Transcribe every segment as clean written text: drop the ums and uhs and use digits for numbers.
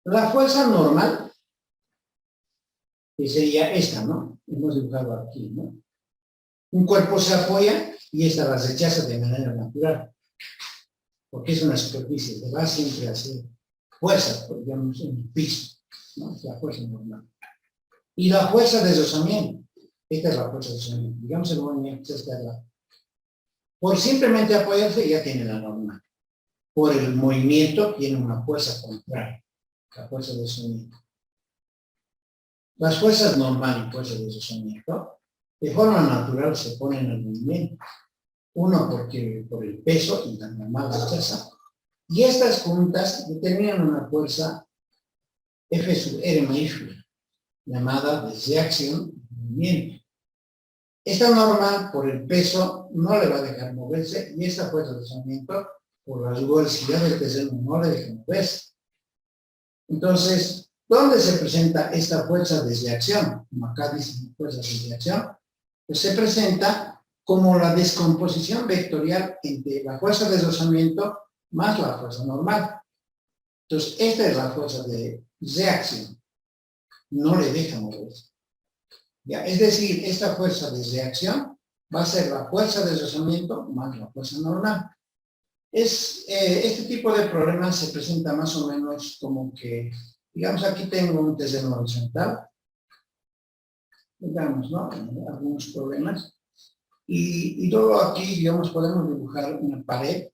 La fuerza normal, que sería esta, ¿no? Hemos dibujado aquí, ¿no? Un cuerpo se apoya y esta la rechaza de manera natural, porque es una superficie, le va siempre a hacer fuerza, digamos, en el piso, ¿no? Es la fuerza normal. Y la fuerza de rozamiento, esta es la fuerza de rozamiento, digamos el movimiento, esta es la... Por simplemente apoyarse ya tiene la normal. Por el movimiento tiene una fuerza contraria, la fuerza de rozamiento. Las fuerzas normal y fuerzas de rozamiento de forma natural se ponen al movimiento. Uno porque por el peso y la normal rechaza. Y estas juntas determinan una fuerza F sub R mayúscula, llamada desreacción y movimiento. Esta normal por el peso no le va a dejar moverse y esta fuerza de rozamiento por la rugosidad del terreno no le deja moverse. Entonces, ¿dónde se presenta esta fuerza de desreacción? Como acá dice fuerza de desreacción, pues se presenta como la descomposición vectorial entre la fuerza de rozamiento más la fuerza normal. Entonces, esta es la fuerza de reacción. No le deja moverse. ¿Ya? Es decir, esta fuerza de reacción va a ser la fuerza de rozamiento más la fuerza normal. Este tipo de problemas se presenta más o menos como que, digamos, aquí tengo un terreno horizontal, digamos, ¿no? Algunos problemas. Y luego aquí, digamos, podemos dibujar una pared.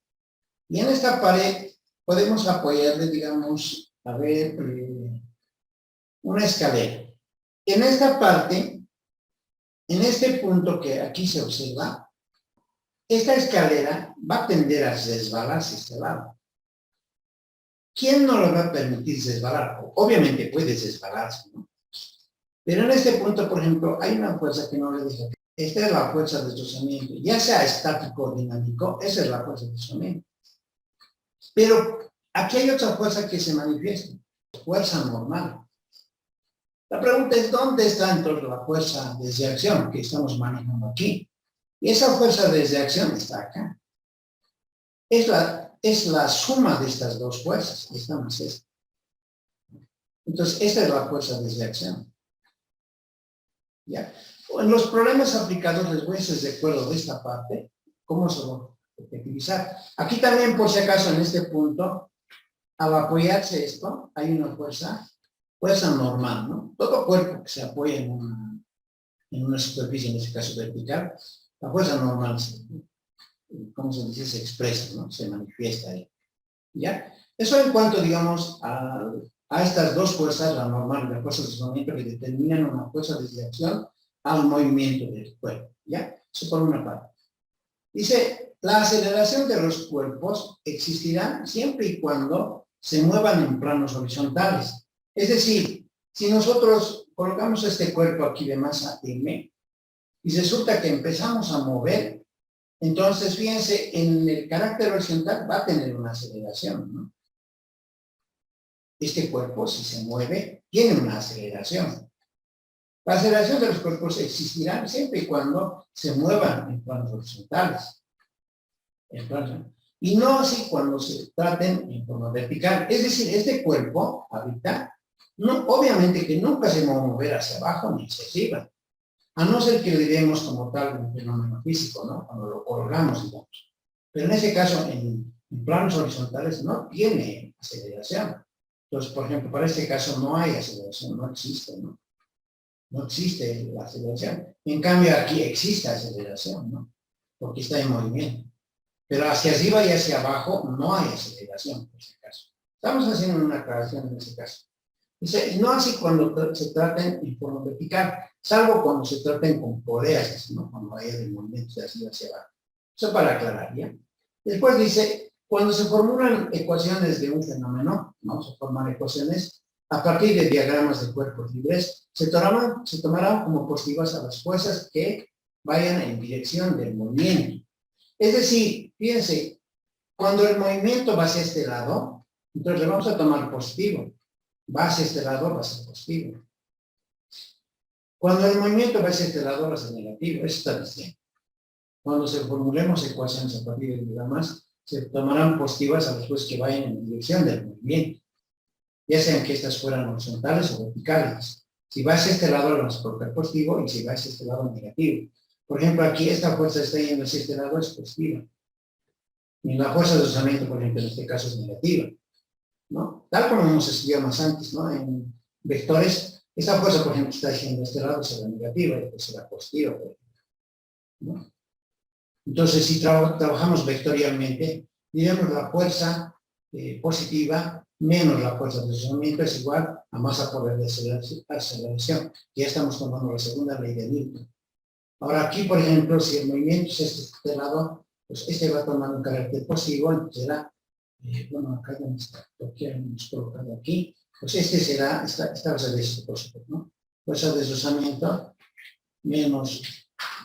Y en esta pared podemos apoyarle, digamos, a ver, una escalera. En esta parte, en este punto que aquí se observa, esta escalera va a tender a resbalarse este lado. ¿Quién no le va a permitir resbalar? Obviamente puede resbalarse, ¿no? Pero en este punto, por ejemplo, hay una fuerza que no le deja. Esta es la fuerza de deslizamiento. Ya sea estático o dinámico, esa es la fuerza de deslizamiento. Pero aquí hay otra fuerza que se manifiesta, fuerza normal. La pregunta es, ¿dónde está entonces la fuerza de reacción que estamos manejando aquí? Y esa fuerza de reacción está acá. Es la suma de estas dos fuerzas, esta más esta. Entonces, esta es la fuerza de reacción. ¿Ya? En los problemas aplicados les voy a hacer recuerdo de esta parte, cómo se va a utilizar. Aquí también, por si acaso, en este punto, al apoyarse esto, hay una fuerza normal, ¿no? Todo cuerpo que se apoya en una superficie, en este caso vertical, la fuerza normal, ¿cómo se dice? Se expresa, ¿no? Se manifiesta ahí. ¿Ya? Eso en cuanto, digamos, a estas dos fuerzas, la normal y la fuerza de deslizamiento, que determinan una fuerza de reacción al movimiento del cuerpo. ¿Ya? Eso por una parte. Dice, la aceleración de los cuerpos existirá siempre y cuando se muevan en planos horizontales. Es decir, si nosotros colocamos este cuerpo aquí de masa M y resulta que empezamos a mover, entonces fíjense, en el carácter horizontal va a tener una aceleración, ¿no? Este cuerpo, si se mueve, tiene una aceleración. La aceleración de los cuerpos existirá siempre y cuando se muevan en planos horizontales. Y no así cuando se traten en forma vertical. Es decir, este cuerpo, ahorita, no, obviamente que nunca se va a mover hacia abajo ni hacia arriba. A no ser que le demos como tal un fenómeno físico, ¿no? Cuando lo colgamos, digamos. Pero en ese caso, en planos horizontales no tiene aceleración. Entonces, por ejemplo, para este caso no hay aceleración, no existe, ¿no? No existe la aceleración. En cambio, aquí existe aceleración, ¿no? Porque está en movimiento. Pero hacia arriba y hacia abajo no hay aceleración, por ese caso. Estamos haciendo una aclaración en ese caso. Dice, no así cuando se traten en forma vertical, salvo cuando se traten con poleas, ¿no? Cuando haya el movimiento de arriba hacia abajo. Eso para aclarar, ¿ya? Después dice, cuando se formulan ecuaciones de un fenómeno, vamos a formar ecuaciones a partir de diagramas de cuerpos libres, se tomarán como positivas a las fuerzas que vayan en dirección del movimiento. Es decir, fíjense, cuando el movimiento va hacia este lado, entonces le vamos a tomar positivo. Va hacia este lado, va a ser positivo. Cuando el movimiento va hacia este lado, va a ser negativo. Eso está diciendo. Cuando se formulemos ecuaciones a partir de diagramas, se tomarán positivas a las fuerzas que vayan en dirección del movimiento. ya sean que estas fueran horizontales o verticales. Si va hacia este lado, lo vamos a colocar positivo, y si va hacia este lado, negativo. Por ejemplo, aquí esta fuerza está yendo hacia este lado, es positiva. Y la fuerza de deslizamiento, por ejemplo, en este caso es negativa, ¿no? Tal como hemos estudiado más antes, ¿no? En vectores, esta fuerza, por ejemplo, está yendo a este lado, será negativa, y después será positiva, por ejemplo, ¿no? Entonces, si trabajamos vectorialmente, diremos la fuerza positiva menos la fuerza de deslizamiento es igual a masa por la aceleración. Ya estamos tomando la segunda ley de Newton. Ahora aquí, por ejemplo, si el movimiento es este lado, pues este va a tomar un carácter positivo, entonces será, bueno, acá ya lo que hemos colocado aquí, pues este será, esta va a ser este positivo, ¿no? Fuerza de deslizamiento menos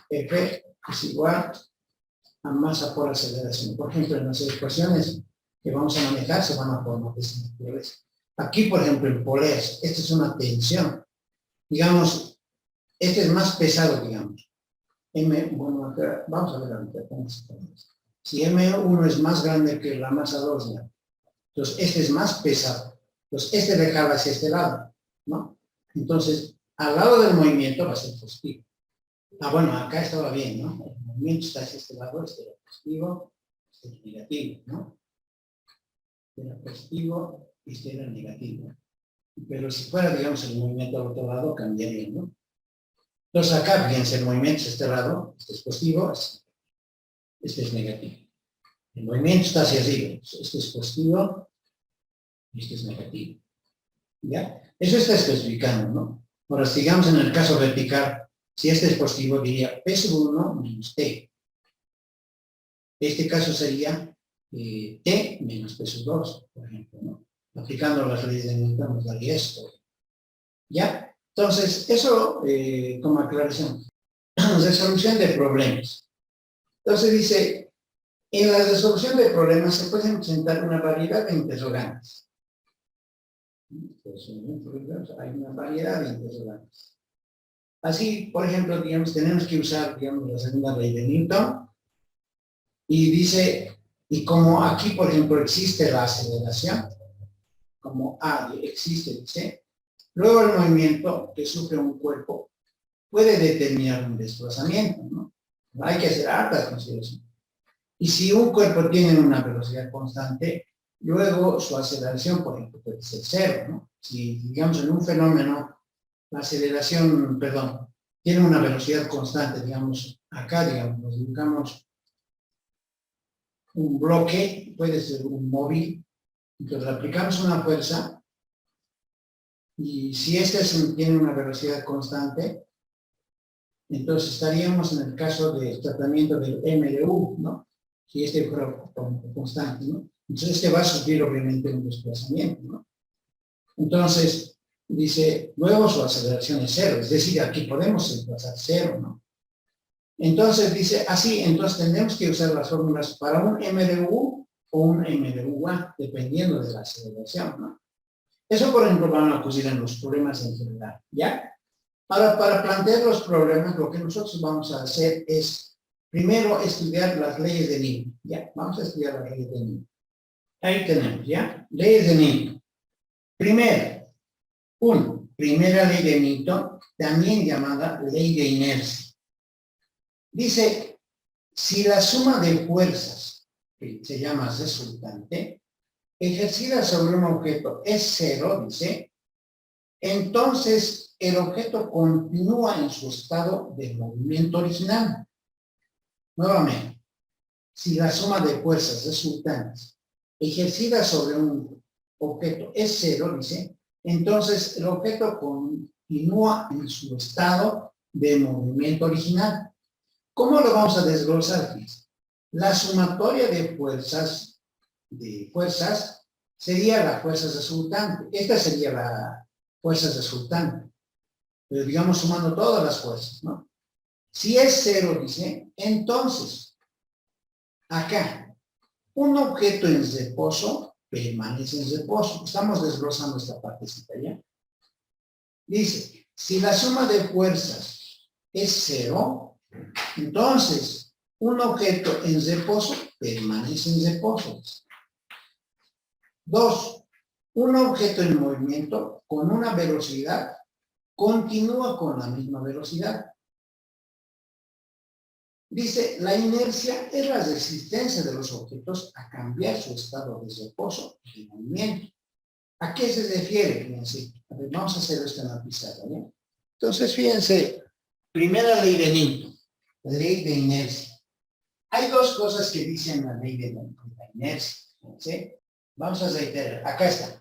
F es igual a masa por aceleración. Por ejemplo, en las ecuaciones que vamos a manejar se van a formar de esta naturaleza. Aquí, por ejemplo, en poleas, esta es una tensión. Digamos, este es más pesado, digamos. Bueno, acá, vamos a ver ahorita cómo se pone. Si M1 es más grande que la masa 2, ¿ya? Entonces este es más pesado. Entonces este le jala hacia este lado, ¿no? Entonces, al lado del movimiento va a ser positivo. Ah, bueno, acá estaba bien, ¿no? El movimiento está hacia este lado, este era positivo, este era negativo, ¿no? Este era positivo y este era negativo. Pero si fuera, digamos, el movimiento al otro lado, cambiaría, ¿no? Entonces acá, fíjense, el movimiento es este lado, este es positivo, este es negativo. El movimiento está hacia arriba, este es positivo y este es negativo. ¿Ya? Eso está especificando, ¿no? Ahora, sigamos en el caso vertical. Si este es positivo, diría P sub 1 menos T. Este caso sería T menos P sub 2, por ejemplo, ¿no? Aplicando las leyes de Newton nos daría esto. ¿Ya? Entonces, eso como aclaración. Resolución de problemas. Entonces dice, en la resolución de problemas se pueden presentar una variedad de interrogantes. Hay una variedad de interrogantes. Así, por ejemplo, digamos, tenemos que usar, digamos, la segunda ley de Newton, y dice, y como aquí, por ejemplo, existe la aceleración, como A existe, dice, luego el movimiento que sufre un cuerpo puede determinar un desplazamiento, ¿no? Hay que hacer hartas consideraciones. Y si un cuerpo tiene una velocidad constante, luego su aceleración, por ejemplo, puede ser cero, ¿no? Si, digamos, en un fenómeno, la aceleración, perdón, tiene una velocidad constante, digamos, acá, digamos, nos dibujamos un bloque, puede ser un móvil, entonces le aplicamos una fuerza, y si este tiene una velocidad constante, entonces estaríamos en el caso del tratamiento del M de U, ¿no? Si este fuera constante, ¿no? Entonces este va a sufrir obviamente un desplazamiento, ¿no? Entonces, dice, luego su aceleración es cero, es decir, aquí podemos desplazar cero, ¿no? Entonces dice, así, entonces tendremos que usar las fórmulas para un M de U o un M de UA, dependiendo de la aceleración, ¿no? Eso, por ejemplo, van a ocurrir en los problemas en general, ¿ya? Ahora, para plantear los problemas, lo que nosotros vamos a hacer es, primero, estudiar las leyes de Newton, ¿ya? Vamos a estudiar las leyes de Newton. Ahí tenemos, ¿ya? Leyes de Newton. Primero, primera ley de Newton, también llamada ley de inercia. Dice, si la suma de fuerzas, que se llama resultante, ejercida sobre un objeto es cero, dice, entonces el objeto continúa en su estado de movimiento original. Nuevamente, si la suma de fuerzas resultantes ejercida sobre un objeto es cero, dice, entonces el objeto continúa en su estado de movimiento original. ¿Cómo lo vamos a desglosar? La sumatoria de fuerzas sería la fuerza resultante. Esta sería la fuerza resultante. Pero digamos sumando todas las fuerzas, ¿no? Si es cero, dice, entonces, acá, un objeto en reposo permanece en reposo. Estamos desglosando esta partecita, ¿ya? Dice, si la suma de fuerzas es cero, entonces, un objeto en reposo permanece en reposo. 2. Un objeto en movimiento con una velocidad continúa con la misma velocidad. Dice, la inercia es la resistencia de los objetos a cambiar su estado de reposo y de movimiento. ¿A qué se refiere? Fíjense, a ver, vamos a hacer esto en la pizarra, ¿bien? Entonces, fíjense, primera ley de Newton, la ley de inercia. Hay dos cosas que dicen la ley de la inercia, ¿sí? Vamos a reiterar, acá está.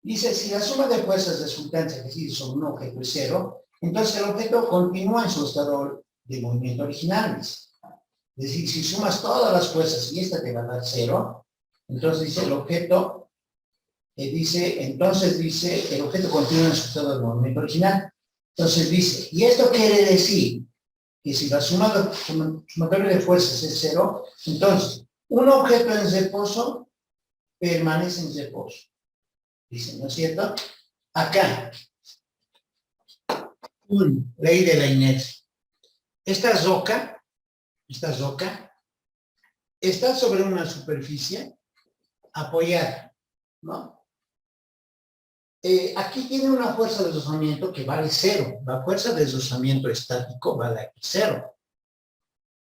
Dice, si la suma de fuerzas resultantes, es decir, sobre un objeto es cero, entonces el objeto continúa en su estado de movimiento original. Es decir, si sumas todas las fuerzas y esta te va a dar cero, entonces dice el objeto, entonces dice, el objeto continúa en su estado de movimiento original. Entonces dice, y esto quiere decir que si la sumatoria de fuerzas es cero, entonces un objeto en reposo permanece en reposo. Dice, ¿no es cierto? Acá, ley de la inercia. Esta roca está sobre una superficie apoyada, ¿no? Aquí tiene una fuerza de deslizamiento que vale cero. La fuerza de deslizamiento estático vale aquí cero.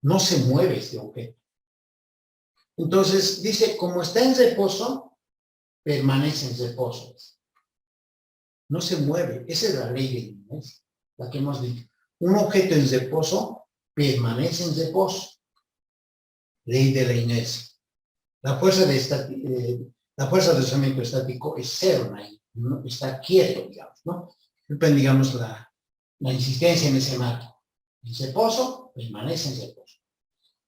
No se mueve este objeto. Entonces, dice, como está en reposo, permanece en reposo. No se mueve. Esa es la ley de la inercia, la que hemos dicho. Un objeto en reposo permanece en reposo. Ley de la inercia. La fuerza de deslizamiento estático es cero, ¿no? Está quieto, digamos, ¿no? Digamos, la insistencia en ese marco. En reposo, permanece en reposo.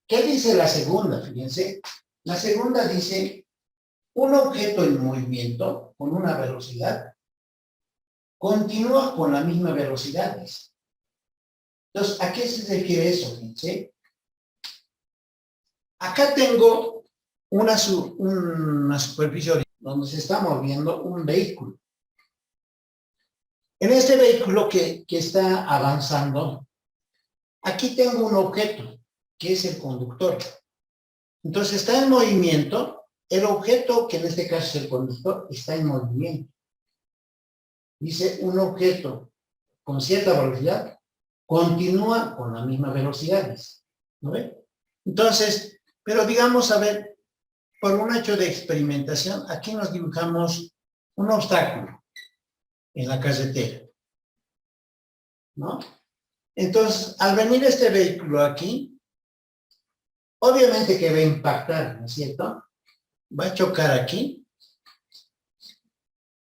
¿Qué dice la segunda? Fíjense. La segunda dice, un objeto en movimiento con una velocidad continúa con la misma velocidad. Entonces, ¿a qué se refiere eso? Fíjense. Acá tengo una superficie donde se está moviendo un vehículo. En este vehículo que está avanzando, aquí tengo un objeto, que es el conductor. Entonces está en movimiento, el objeto, que en este caso es el conductor, está en movimiento. Dice, un objeto con cierta velocidad continúa con la misma velocidad. ¿No ve? Entonces, pero digamos, a ver, por un hecho de experimentación, aquí nos dibujamos un obstáculo en la carretera, ¿no? Entonces, al venir este vehículo aquí, obviamente que va a impactar, ¿no es cierto? Va a chocar aquí,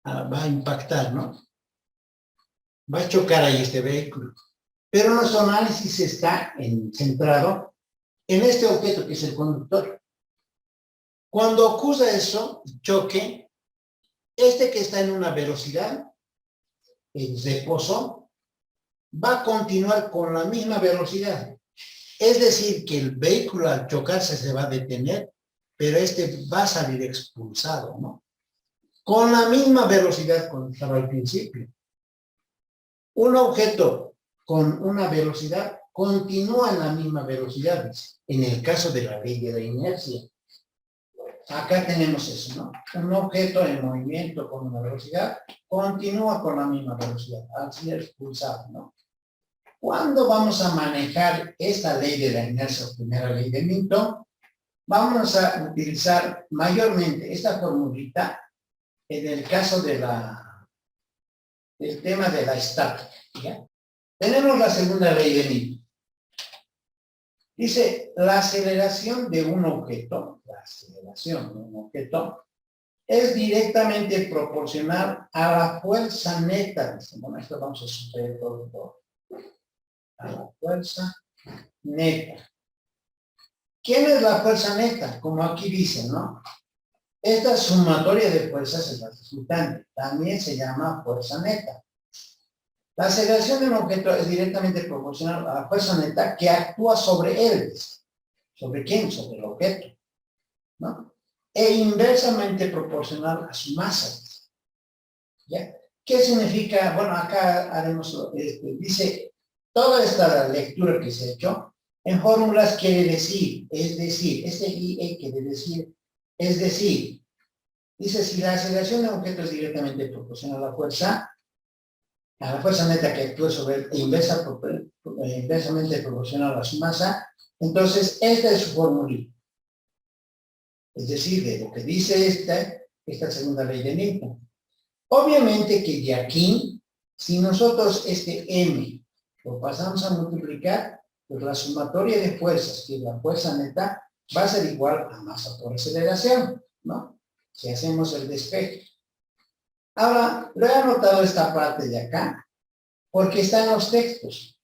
va a impactar, ¿no? Va a chocar ahí este vehículo. Pero nuestro análisis está centrado en este objeto que es el conductor. Cuando ocurra eso, choque, este que está en una velocidad, el reposo, va a continuar con la misma velocidad. Es decir, que el vehículo al chocarse se va a detener, pero este va a salir expulsado, ¿no? Con la misma velocidad que estaba al principio. Un objeto con una velocidad continúa en la misma velocidad, en el caso de la ley de la inercia. Acá tenemos eso, ¿no? Un objeto en movimiento con una velocidad continúa con la misma velocidad, al ser expulsado, ¿no? ¿Cuándo vamos a manejar esta ley de la inercia, o primera ley de Newton? Vamos a utilizar mayormente esta formulita en el caso del tema de la estática, ¿ya? Tenemos la segunda ley de Newton. Dice, la aceleración de un objeto, es directamente proporcional a la fuerza neta. Bueno, esto vamos a suceder todo. A la fuerza neta. ¿Quién es la fuerza neta? Como aquí dice, ¿no? Esta sumatoria de fuerzas es la resultante. También se llama fuerza neta. La aceleración de un objeto es directamente proporcional a la fuerza neta que actúa sobre él. ¿Sobre quién? Sobre el objeto, ¿no? E inversamente proporcional a su masa. ¿Ya? ¿Qué significa? Bueno, acá haremos, dice, toda esta lectura que se ha hecho, en fórmulas quiere decir, es decir, este IE quiere decir, es decir, Dice, si la aceleración de un objeto es directamente proporcional a la fuerza neta que actúa sobre él, inversamente proporcional a su masa, entonces esta es su fórmula. Es decir, de lo que dice esta segunda ley de Newton. Obviamente que de aquí, si nosotros este M lo pasamos a multiplicar, pues la sumatoria de fuerzas, que es la fuerza neta, va a ser igual a masa por aceleración, ¿no? Si hacemos el despeje. Ahora, lo he anotado esta parte de acá, porque está en los textos.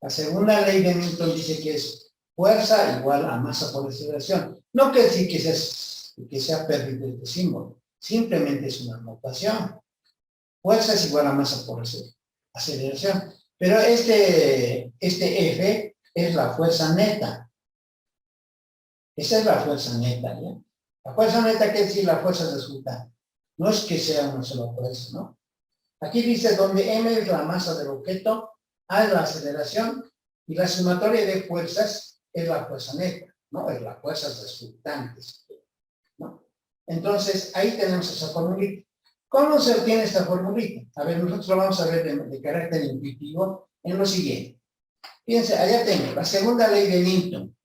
La segunda ley de Newton dice que es fuerza igual a masa por aceleración. No quiere decir que sea pérdida este símbolo, simplemente es una notación. Fuerza es igual a masa por aceleración. Pero este F es la fuerza neta. Esa es la fuerza neta, ¿ya? La fuerza neta quiere decir la fuerza resultante. No es que sea una sola fuerza, ¿no? Aquí dice donde M es la masa del objeto, A es la aceleración y la sumatoria de fuerzas es la fuerza neta, ¿no? Es las fuerzas resultantes, ¿no? Entonces, ahí tenemos esa formulita. ¿Cómo se obtiene esta formulita? A ver, nosotros lo vamos a ver de carácter intuitivo en lo siguiente. Fíjense, allá tengo la segunda ley de Newton.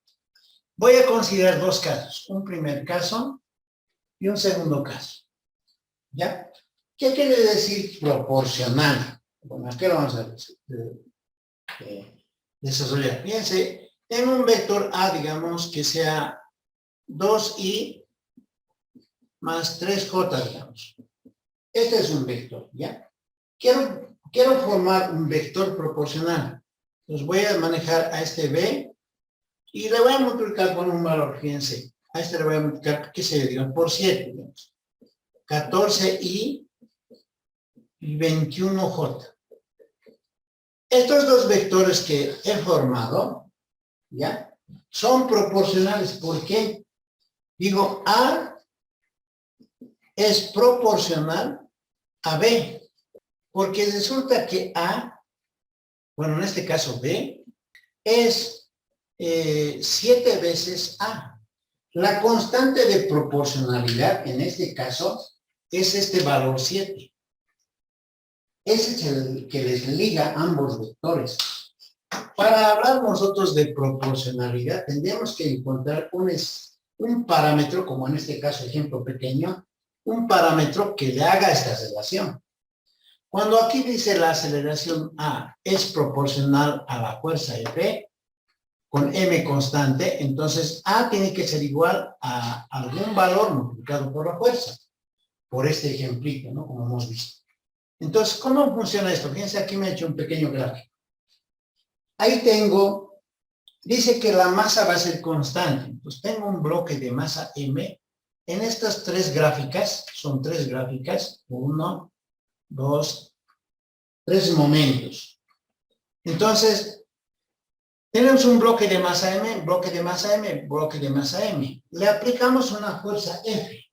Voy a considerar dos casos, un primer caso y un segundo caso. ¿Ya? ¿Qué quiere decir proporcional? Bueno, aquí lo vamos a desarrollar. Fíjense, en un vector A, digamos, que sea 2i más 3j, digamos. Este es un vector, ¿ya? Quiero formar un vector proporcional. Entonces voy a manejar a este b y le voy a multiplicar con un valor, fíjense. A este le voy a multiplicar, ¿qué se dio? Por 7, digamos. 14i y 21j. Estos dos vectores que he formado, ¿ya? Son proporcionales. ¿Por qué? Digo, A es proporcional a B, porque resulta que A, bueno, en este caso B, es 7 veces A. La constante de proporcionalidad, en este caso, es este valor 7. Ese es el que les liga ambos vectores. Para hablar nosotros de proporcionalidad, tendríamos que encontrar un parámetro, como en este caso, ejemplo pequeño, un parámetro que le haga esta relación. Cuando aquí dice la aceleración A es proporcional a la fuerza F, con M constante, entonces A tiene que ser igual a algún valor multiplicado por la fuerza. Por este ejemplito, ¿no? Como hemos visto. Entonces, ¿cómo funciona esto? Fíjense, aquí me he hecho un pequeño gráfico. Ahí tengo, dice que la masa va a ser constante. Entonces, tengo un bloque de masa M. En estas tres gráficas, son tres gráficas, 1, 2, 3 momentos. Entonces, tenemos un bloque de masa M, bloque de masa M, bloque de masa M. Le aplicamos una fuerza F.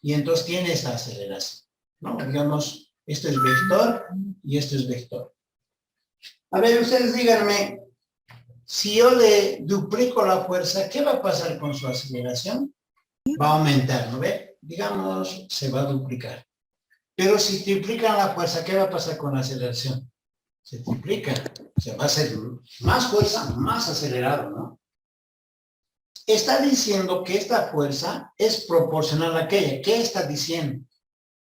Y entonces tiene esta aceleración, ¿no? Digamos, esto es vector y esto es vector. A ver, ustedes díganme, si yo le duplico la fuerza, ¿qué va a pasar con su aceleración? Va a aumentar, ¿no ve? Digamos, se va a duplicar. Pero si triplican la fuerza, ¿qué va a pasar con la aceleración? Se triplica. Se va a hacer más fuerza, más acelerado, ¿no? Está diciendo que esta fuerza es proporcional a aquella. ¿Qué está diciendo?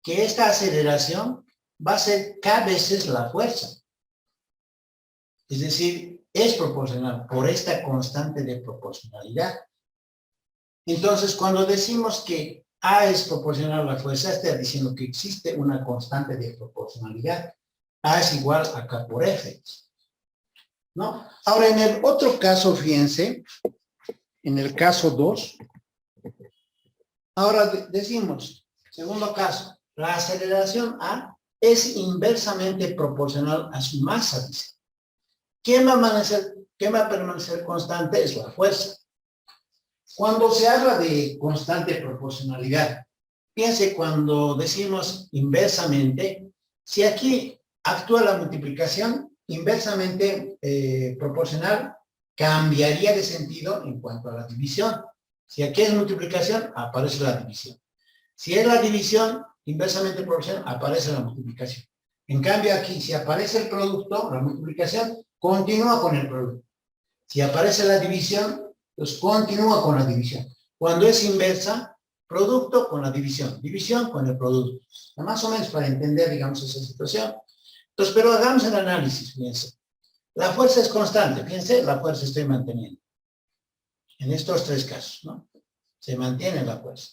Que esta aceleración va a ser K veces la fuerza. Es decir, es proporcional por esta constante de proporcionalidad. Entonces, cuando decimos que A es proporcional a la fuerza, está diciendo que existe una constante de proporcionalidad. A es igual a K por F. ¿No? Ahora, en el otro caso, fíjense, en el caso 2, ahora decimos, segundo caso, la aceleración A es inversamente proporcional a su masa, dice. ¿Quién va a permanecer constante? Es la fuerza. Cuando se habla de constante proporcionalidad, piense cuando decimos inversamente, si aquí actúa la multiplicación, inversamente proporcional cambiaría de sentido en cuanto a la división. Si aquí es multiplicación, aparece la división. Si es la división inversamente proporcional, aparece la multiplicación. En cambio aquí, si aparece el producto, la multiplicación continúa con el producto. Si aparece la división, pues continúa con la división. Cuando es inversa, producto con la división con el producto. Más o menos para entender, digamos, esa situación. Entonces, pero hagamos el análisis, fíjense. La fuerza es constante, fíjense, la fuerza estoy manteniendo. En estos tres casos, ¿no? Se mantiene la fuerza.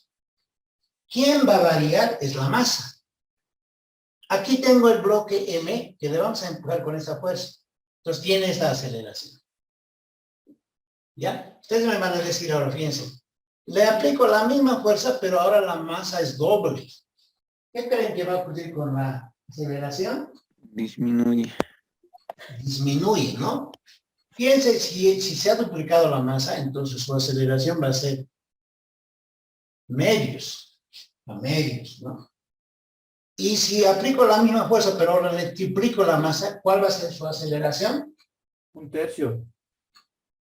¿Quién va a variar? Es la masa. Aquí tengo el bloque M, que le vamos a empujar con esta fuerza. Entonces tiene esta aceleración. ¿Ya? Ustedes me van a decir ahora, fíjense. Le aplico la misma fuerza, pero ahora la masa es doble. ¿Qué creen que va a ocurrir con la aceleración? Disminuye. Disminuye, ¿no? Fíjense, si se ha duplicado la masa, entonces su aceleración va a ser medios, ¿no? Y si aplico la misma fuerza, pero ahora le triplico la masa, ¿cuál va a ser su aceleración? 1/3.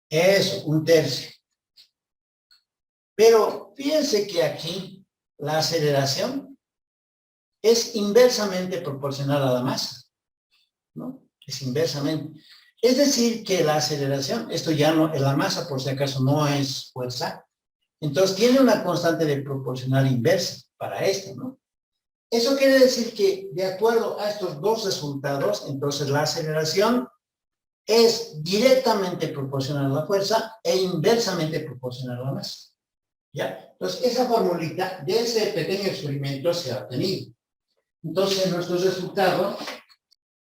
Eso, 1/3. Pero fíjense que aquí la aceleración es inversamente proporcional a la masa, ¿no? Es inversamente. Es decir, que la aceleración, esto ya no, la masa por si acaso no es fuerza, entonces tiene una constante de proporcional inversa para esto, ¿no? Eso quiere decir que de acuerdo a estos dos resultados, entonces la aceleración es directamente proporcional a la fuerza e inversamente proporcional a la masa. ¿Ya? Entonces, esa formulita de ese pequeño experimento se ha obtenido. Entonces, nuestro resultado,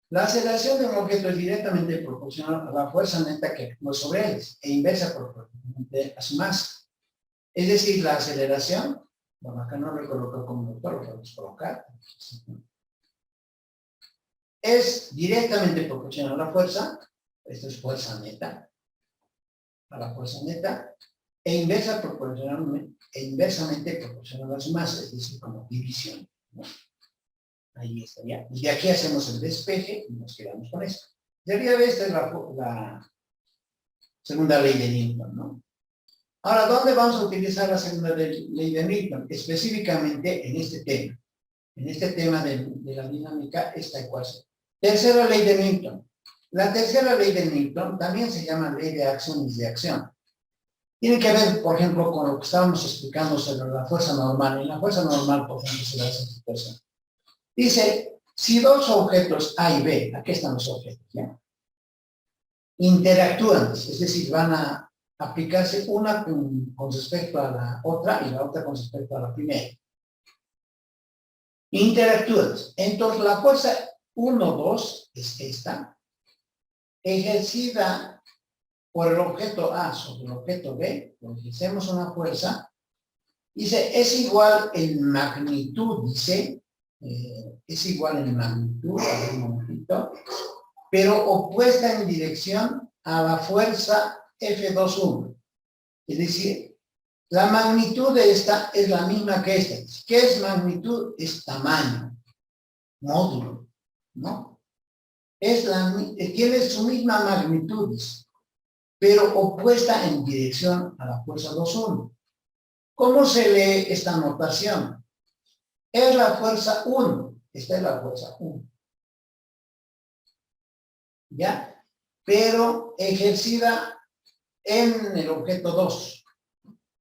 la aceleración de un objeto es directamente proporcional a la fuerza neta que actúa sobre él e inversa proporcionalmente a su masa. Es decir, la aceleración, bueno, acá no lo coloco como vector, lo podemos colocar, es directamente proporcional a la fuerza, esto es fuerza neta, a la fuerza neta, e inversamente proporcional a su masa, es decir, como división, ¿no? Ahí estaría. Y de aquí hacemos el despeje y nos quedamos con esto. Debería ver, esta es la segunda ley de Newton, ¿no? Ahora, ¿dónde vamos a utilizar la segunda ley de Newton? Específicamente en este tema. En este tema de la dinámica, esta ecuación. Tercera ley de Newton. La tercera ley de Newton también se llama ley de acción y de acción. Tiene que ver, por ejemplo, con lo que estábamos explicando sobre la fuerza normal. En la fuerza normal, por ejemplo, se da esa situación. Dice, si dos objetos A y B, aquí están los objetos, ¿ya? Interactúan, es decir, van a aplicarse una con respecto a la otra y la otra con respecto a la primera. Interactúan. Entonces, la fuerza 1, 2 es esta, ejercida por el objeto A sobre el objeto B, ejercemos una fuerza, dice, es igual en magnitud, dice, es igual en magnitud, a ver un momentito, pero opuesta en dirección a la fuerza F21. Es decir, la magnitud de esta es la misma que esta. ¿Qué es magnitud? Es tamaño, módulo, ¿no? Tiene su misma magnitud, pero opuesta en dirección a la fuerza 2,1. ¿Cómo se lee esta notación? Es la fuerza 1. Esta es la fuerza 1. ¿Ya? Pero ejercida en el objeto 2.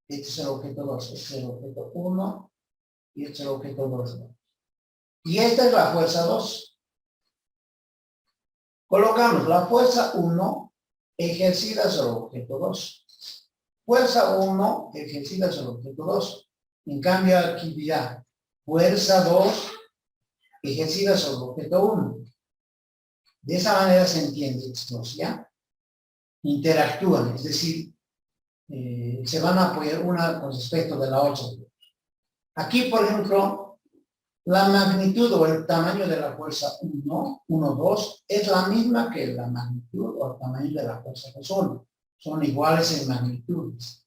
Este es el objeto 2. Este es el objeto 1 y este es el objeto 2. Y esta es la fuerza 2. Colocamos la fuerza 1 ejercida sobre el objeto 2. Fuerza 1 ejercida sobre el objeto 2. En cambio, aquí dirá fuerza 2 ejercida sobre el objeto 1. De esa manera se entiende esto, ¿ya? Interactúan, es decir, se van a apoyar una con respecto de la otra. Aquí, por ejemplo, la magnitud o el tamaño de la fuerza 1, 2, es la misma que la magnitud o el tamaño de la fuerza 1. Son iguales en magnitudes.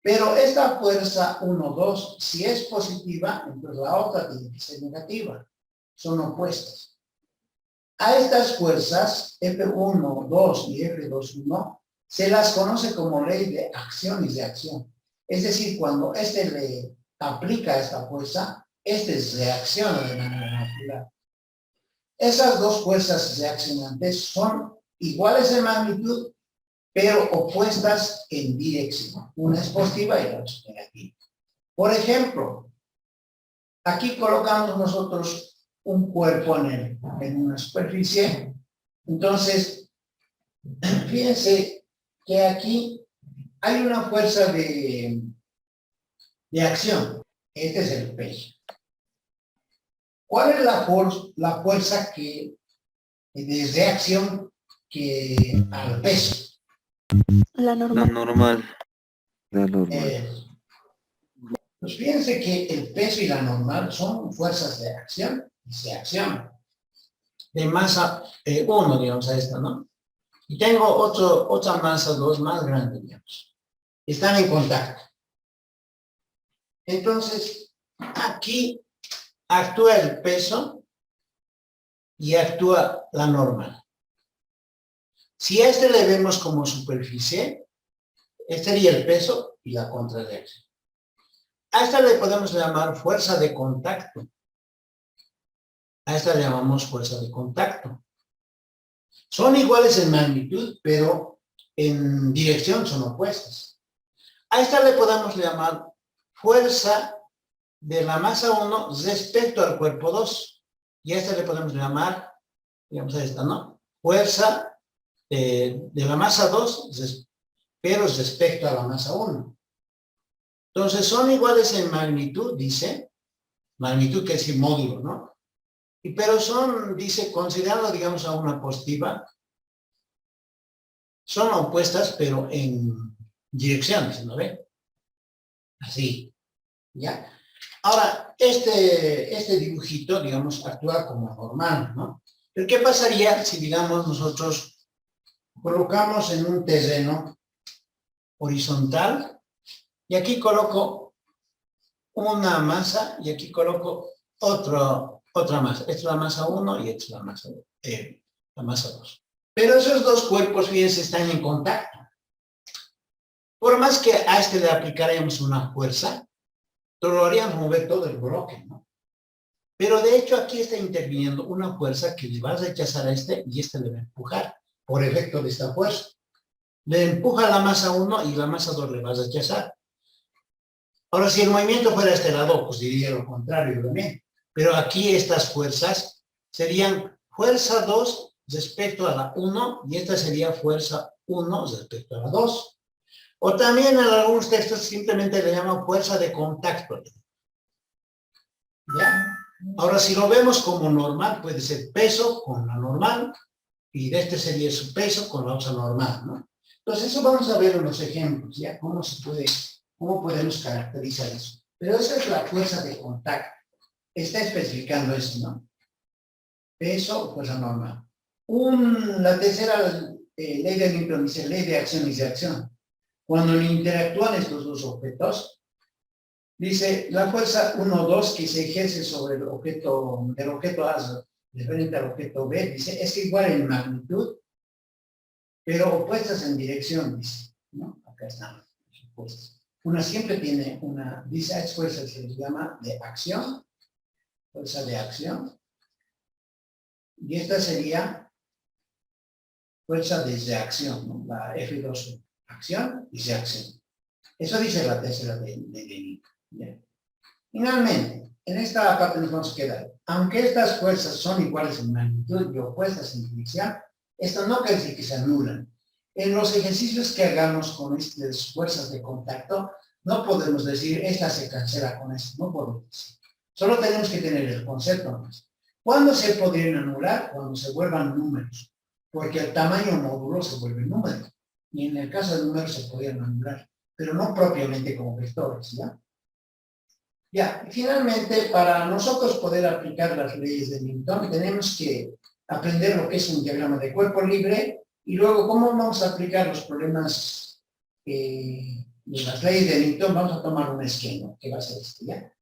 Pero esta fuerza 1, 2, si es positiva, entonces la otra tiene que ser negativa. Son opuestas. A estas fuerzas, F1, 2 y F2, 1, se las conoce como ley de acción y reacción. Es decir, cuando este le aplica esta fuerza, este reacciona de manera natural. Esas dos fuerzas reaccionantes son iguales en magnitud, pero opuestas en dirección. Una es positiva y la otra es negativa. Por ejemplo, aquí colocamos nosotros un cuerpo en una superficie. Entonces, fíjense que aquí hay una fuerza de acción. Este es el peso. ¿Cuál es la fuerza de reacción al peso? La normal. Pues fíjense que el peso y la normal son fuerzas de acción y reacción. De masa 1, digamos, a esta, ¿no? Y tengo otra masa 2 más grande, digamos. Están en contacto. Entonces, aquí actúa el peso y actúa la normal. Si a este le vemos como superficie, este sería el peso y la contrarreacción. A esta le podemos llamar fuerza de contacto. A esta le llamamos fuerza de contacto. Son iguales en magnitud, pero en dirección son opuestas. A esta le podemos llamar fuerza de la masa 1 respecto al cuerpo 2. Y a esta le podemos llamar, digamos a esta, ¿no? Fuerza de la masa 2, pero respecto a la masa 1. Entonces, son iguales en magnitud, dice. Magnitud que es el módulo, ¿no? Pero son, dice, considerando, digamos, a una positiva, son opuestas, pero en direcciones, ¿no ve? Así, ¿ya? Ahora, este dibujito, digamos, actúa como normal, ¿no? Pero ¿qué pasaría si, digamos, nosotros colocamos en un terreno horizontal y aquí coloco una masa y aquí coloco otra masa? Esta es la masa 1 y esta es la masa 2. Pero esos dos cuerpos, fíjense, están en contacto. Por más que a este le aplicaremos una fuerza, lo haríamos mover todo el bloque, ¿no? Pero de hecho aquí está interviniendo una fuerza que le va a rechazar a este y este le va a empujar por efecto de esta fuerza. Le empuja la masa 1 y la masa 2 le va a rechazar. Ahora, si el movimiento fuera a este lado, pues diría lo contrario también. Pero aquí estas fuerzas serían fuerza 2 respecto a la 1 y esta sería fuerza 1 respecto a la 2. O también en algunos textos simplemente le llaman fuerza de contacto. ¿Ya? Ahora, si lo vemos como normal, puede ser peso con la normal y de este sería su peso con la otra normal, ¿no? Entonces, eso vamos a ver en los ejemplos, ¿ya? ¿Cómo podemos caracterizar eso? Pero esa es la fuerza de contacto. Está especificando eso, ¿no? Peso, fuerza normal. La tercera ley de Newton dice ley de acción y reacción. Cuando interactúan estos dos objetos, dice la fuerza 1-2 que se ejerce sobre el objeto, del objeto A diferente al objeto B, dice, es igual en magnitud, pero opuestas en dirección, dice, ¿no? Acá están opuestas. Una siempre tiene dice, a fuerza se les llama de acción, fuerza de acción, y esta sería fuerza de reacción, ¿no? La F2, acción y reacción. Eso dice la tercera de Newton. Finalmente, en esta parte nos vamos a quedar. Aunque estas fuerzas son iguales en magnitud y opuestas en dirección, esto no quiere decir que se anulan. En los ejercicios que hagamos con estas fuerzas de contacto, no podemos decir, esta se cancela con esta, no podemos decir. Solo tenemos que tener el concepto más. ¿Cuándo se podrían anular? Cuando se vuelvan números, porque el tamaño módulo se vuelve número. Y en el caso de números se podrían anular, pero no propiamente como vectores, ¿ya? Ya, y finalmente, para nosotros poder aplicar las leyes de Newton, tenemos que aprender lo que es un diagrama de cuerpo libre y luego cómo vamos a aplicar los problemas de las leyes de Newton. Vamos a tomar un esquema, que va a ser este, ¿ya?